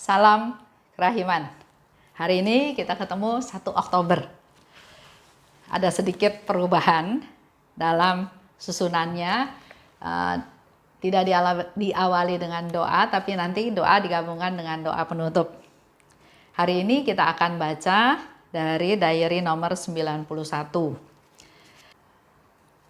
Salam kerahiman. Hari ini kita ketemu 1 Oktober. Ada sedikit perubahan dalam susunannya. Tidak diawali dengan doa, tapi nanti doa digabungkan dengan doa penutup. Hari ini kita akan baca dari diary nomor 91.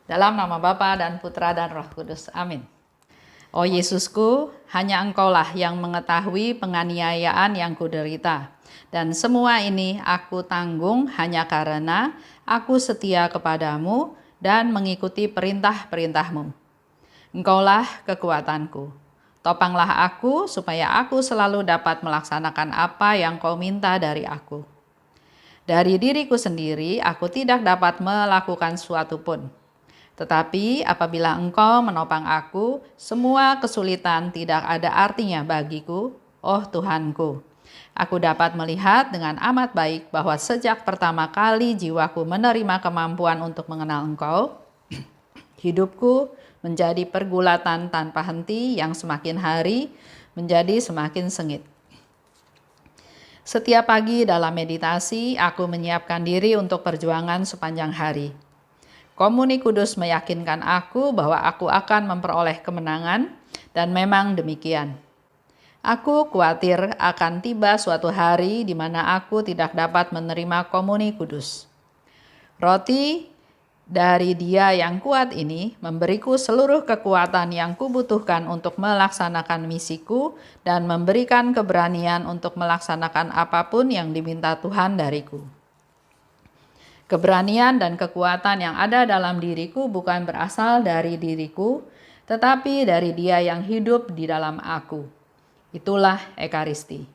Dalam nama Bapa dan Putra dan Roh Kudus. Amin. Oh Yesusku, hanya Engkaulah yang mengetahui penganiayaan yang kuderita. Dan semua ini aku tanggung hanya karena aku setia kepadamu dan mengikuti perintah-perintahmu. Engkaulah kekuatanku. Topanglah aku supaya aku selalu dapat melaksanakan apa yang Kau minta dari aku. Dari diriku sendiri aku tidak dapat melakukan suatu pun. Tetapi apabila Engkau menopang aku, semua kesulitan tidak ada artinya bagiku, oh Tuhanku. Aku dapat melihat dengan amat baik bahwa sejak pertama kali jiwaku menerima kemampuan untuk mengenal Engkau, hidupku menjadi pergulatan tanpa henti yang semakin hari menjadi semakin sengit. Setiap pagi dalam meditasi, aku menyiapkan diri untuk perjuangan sepanjang hari. Komuni Kudus meyakinkan aku bahwa aku akan memperoleh kemenangan, dan memang demikian. Aku khawatir akan tiba suatu hari di mana aku tidak dapat menerima Komuni Kudus. Roti dari Dia yang kuat ini memberiku seluruh kekuatan yang kubutuhkan untuk melaksanakan misiku dan memberikan keberanian untuk melaksanakan apapun yang diminta Tuhan dariku. Keberanian dan kekuatan yang ada dalam diriku bukan berasal dari diriku, tetapi dari Dia yang hidup di dalam aku. Itulah Ekaristi.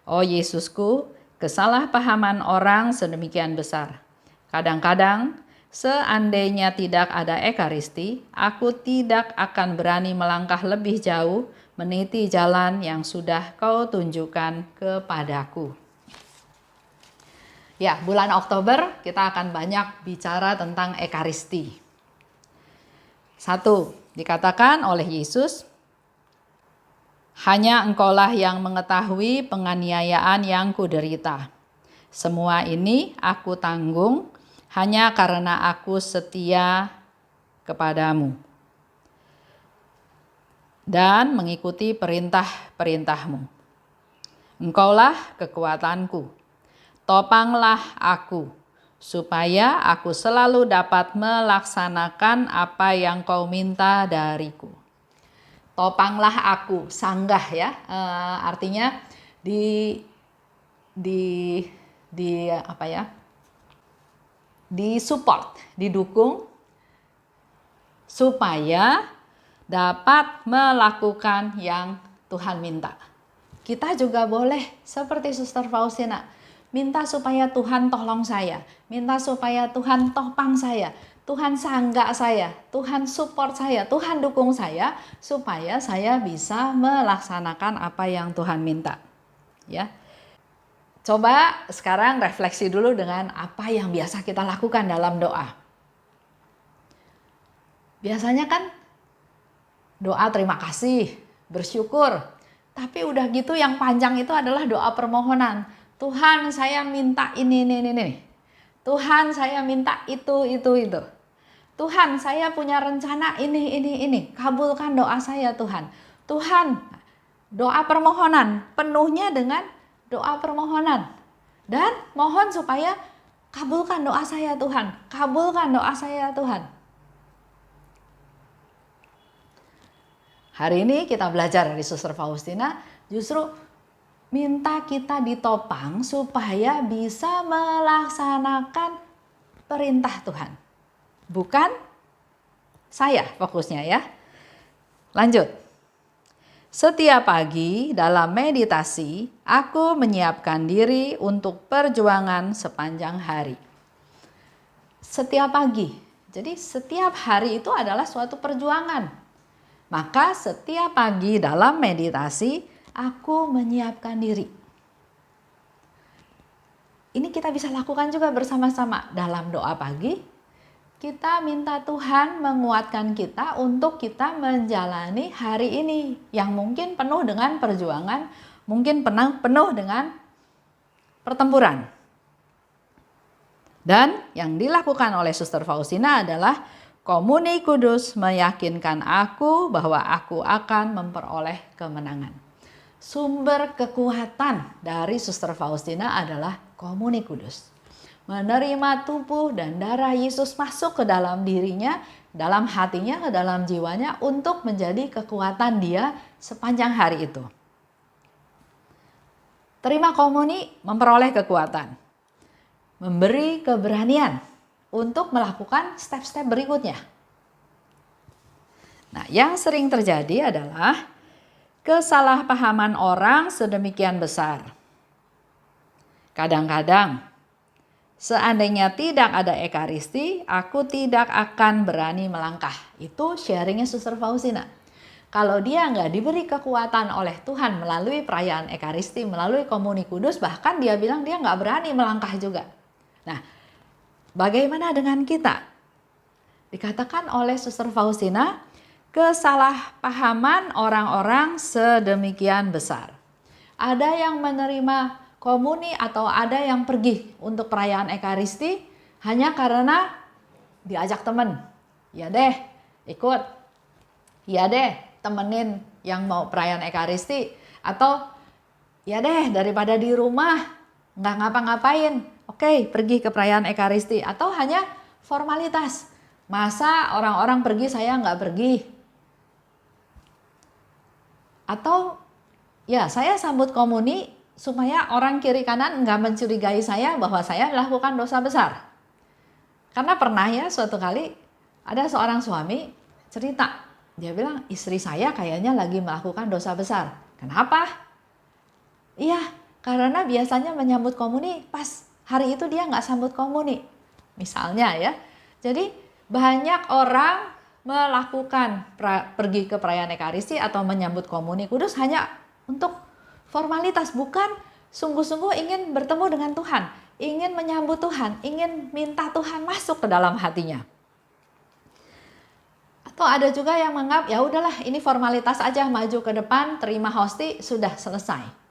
Oh Yesusku, kesalahpahaman orang sedemikian besar. Kadang-kadang, seandainya tidak ada Ekaristi, aku tidak akan berani melangkah lebih jauh meniti jalan yang sudah Kau tunjukkan kepadaku. Ya, bulan Oktober kita akan banyak bicara tentang Ekaristi. 1. Dikatakan oleh Yesus, hanya Engkaulah yang mengetahui penganiayaan yang kuderita. Semua ini aku tanggung hanya karena aku setia kepadamu dan mengikuti perintah-perintahmu. Engkaulah kekuatanku. Topanglah aku, supaya aku selalu dapat melaksanakan apa yang Kau minta dariku. Topanglah aku, sanggah ya, artinya disupport, didukung supaya dapat melakukan yang Tuhan minta. Kita juga boleh seperti Suster Faustina, minta supaya Tuhan tolong saya, minta supaya Tuhan topang saya, Tuhan sanggah saya, Tuhan support saya, Tuhan dukung saya, supaya saya bisa melaksanakan apa yang Tuhan minta. Ya, coba sekarang refleksi dulu dengan apa yang biasa kita lakukan dalam doa. Biasanya kan doa terima kasih, bersyukur, tapi udah gitu yang panjang itu adalah doa permohonan. Tuhan, saya minta ini. Tuhan, saya minta itu. Tuhan, saya punya rencana ini. Kabulkan doa saya, Tuhan. Tuhan, doa permohonan, penuhnya dengan doa permohonan. Dan mohon supaya kabulkan doa saya, Tuhan. Kabulkan doa saya, Tuhan. Hari ini kita belajar dari Suster Faustina, justru minta kita ditopang supaya bisa melaksanakan perintah Tuhan. Bukan saya fokusnya ya. Lanjut. Setiap pagi dalam meditasi, aku menyiapkan diri untuk perjuangan sepanjang hari. Setiap pagi. Jadi setiap hari itu adalah suatu perjuangan. Maka setiap pagi dalam meditasi, aku menyiapkan diri. Ini kita bisa lakukan juga bersama-sama dalam doa pagi. Kita minta Tuhan menguatkan kita untuk kita menjalani hari ini yang mungkin penuh dengan perjuangan, mungkin penuh dengan pertempuran. Dan yang dilakukan oleh Suster Faustina adalah komuni kudus meyakinkan aku bahwa aku akan memperoleh kemenangan. Sumber kekuatan dari Suster Faustina adalah komuni kudus. Menerima tubuh dan darah Yesus masuk ke dalam dirinya, dalam hatinya, ke dalam jiwanya untuk menjadi kekuatan dia sepanjang hari itu. Terima komuni memperoleh kekuatan. Memberi keberanian untuk melakukan step-step berikutnya. Nah, yang sering terjadi adalah kesalahpahaman orang sedemikian besar. Kadang-kadang, seandainya tidak ada ekaristi, aku tidak akan berani melangkah. Itu sharingnya Suster Faustina. Kalau dia nggak diberi kekuatan oleh Tuhan melalui perayaan ekaristi, melalui komuni kudus, bahkan dia bilang dia nggak berani melangkah juga. Nah, bagaimana dengan kita? Dikatakan oleh Suster Faustina, kesalahpahaman orang-orang sedemikian besar. Ada yang menerima komuni atau ada yang pergi untuk perayaan ekaristi hanya karena diajak teman. Ya deh, ikut. Ya deh, temenin yang mau perayaan ekaristi. Atau ya deh, daripada di rumah nggak ngapa-ngapain, oke, pergi ke perayaan ekaristi. Atau hanya formalitas. Masa orang-orang pergi saya nggak pergi? Atau ya saya sambut komuni supaya orang kiri kanan nggak mencurigai saya bahwa saya melakukan dosa besar. Karena pernah ya suatu kali ada seorang suami cerita. Dia bilang istri saya kayaknya lagi melakukan dosa besar. Kenapa? Iya, karena biasanya menyambut komuni pas hari itu dia nggak sambut komuni. Misalnya ya. Jadi banyak orang melakukan pergi ke perayaan ekaristi atau menyambut komuni kudus hanya untuk formalitas, bukan sungguh-sungguh ingin bertemu dengan Tuhan, ingin menyambut Tuhan, ingin minta Tuhan masuk ke dalam hatinya. Atau ada juga yang menganggap ya udahlah ini formalitas aja, maju ke depan, terima hosti, sudah selesai.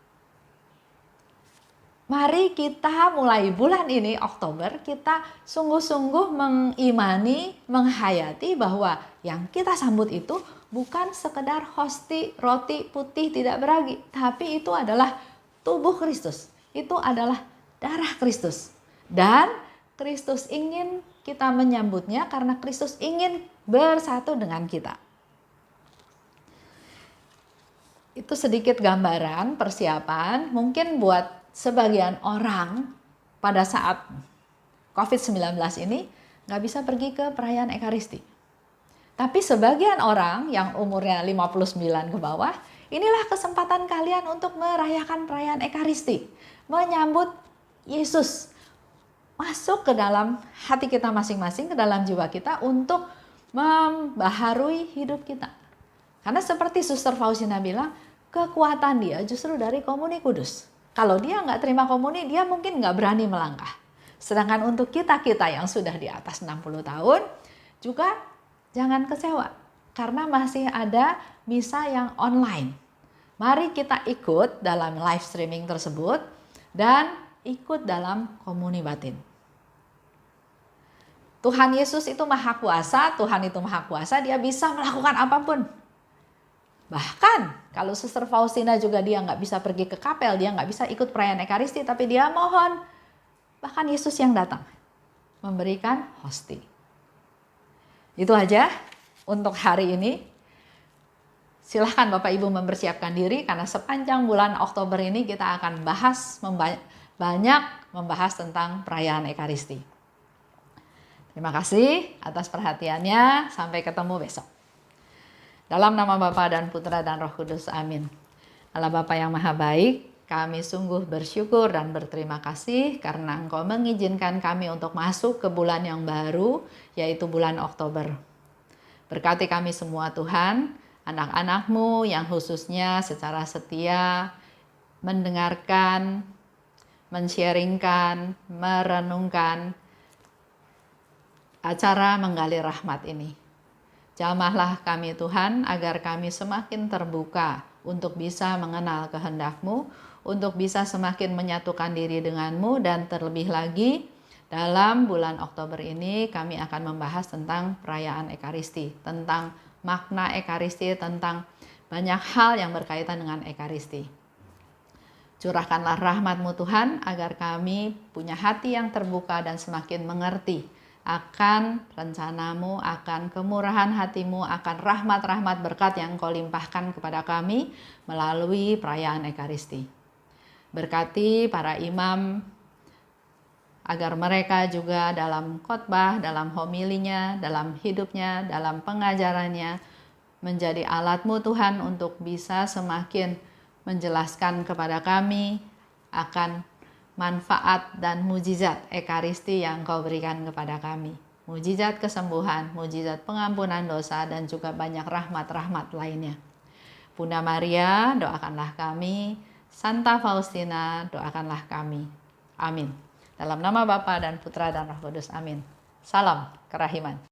Mari kita mulai bulan ini, Oktober, kita sungguh-sungguh mengimani, menghayati bahwa yang kita sambut itu bukan sekedar hosti, roti putih tidak beragi, tapi itu adalah tubuh Kristus. Itu adalah darah Kristus. Dan Kristus ingin kita menyambutnya karena Kristus ingin bersatu dengan kita. Itu sedikit gambaran persiapan, mungkin buat sebagian orang pada saat COVID-19 ini nggak bisa pergi ke perayaan ekaristi. Tapi sebagian orang yang umurnya 59 ke bawah, inilah kesempatan kalian untuk merayakan perayaan ekaristi. Menyambut Yesus masuk ke dalam hati kita masing-masing, ke dalam jiwa kita untuk membaharui hidup kita. Karena seperti Suster Faustina bilang, kekuatan dia justru dari komuni kudus. Kalau dia nggak terima komuni, dia mungkin nggak berani melangkah. Sedangkan untuk kita-kita yang sudah di atas 60 tahun, juga jangan kecewa. Karena masih ada misa yang online. Mari kita ikut dalam live streaming tersebut dan ikut dalam komuni batin. Tuhan Yesus itu maha kuasa, Tuhan itu maha kuasa, dia bisa melakukan apapun. Bahkan kalau Suster Faustina juga dia nggak bisa pergi ke kapel, dia nggak bisa ikut perayaan ekaristi, tapi dia mohon bahkan Yesus yang datang memberikan hosti. Itu aja untuk hari ini. Silahkan Bapak Ibu mempersiapkan diri karena sepanjang bulan Oktober ini kita akan banyak membahas tentang perayaan ekaristi. Terima kasih atas perhatiannya, sampai ketemu besok. Dalam nama Bapa dan Putra dan Roh Kudus, amin. Allah Bapa yang maha baik, kami sungguh bersyukur dan berterima kasih karena Engkau mengizinkan kami untuk masuk ke bulan yang baru, yaitu bulan Oktober. Berkati kami semua Tuhan, anak-anak-Mu yang khususnya secara setia mendengarkan, men-sharingkan, merenungkan acara menggali rahmat ini. Jamahlah kami Tuhan agar kami semakin terbuka untuk bisa mengenal kehendak-Mu, untuk bisa semakin menyatukan diri denganmu, dan terlebih lagi dalam bulan Oktober ini kami akan membahas tentang perayaan Ekaristi, tentang makna Ekaristi, tentang banyak hal yang berkaitan dengan Ekaristi. Curahkanlah rahmat-Mu Tuhan agar kami punya hati yang terbuka dan semakin mengerti akan rencana-Mu, akan kemurahan hati-Mu, akan rahmat-rahmat berkat yang Engkau limpahkan kepada kami melalui perayaan Ekaristi. Berkati para imam agar mereka juga dalam khotbah, dalam homilinya, dalam hidupnya, dalam pengajarannya menjadi alat-Mu Tuhan untuk bisa semakin menjelaskan kepada kami akan manfaat dan mujizat Ekaristi yang Kau berikan kepada kami. Mujizat kesembuhan, mujizat pengampunan dosa, dan juga banyak rahmat-rahmat lainnya. Bunda Maria, doakanlah kami. Santa Faustina, doakanlah kami. Amin. Dalam nama Bapa dan Putra dan Roh Kudus. Amin. Salam kerahiman.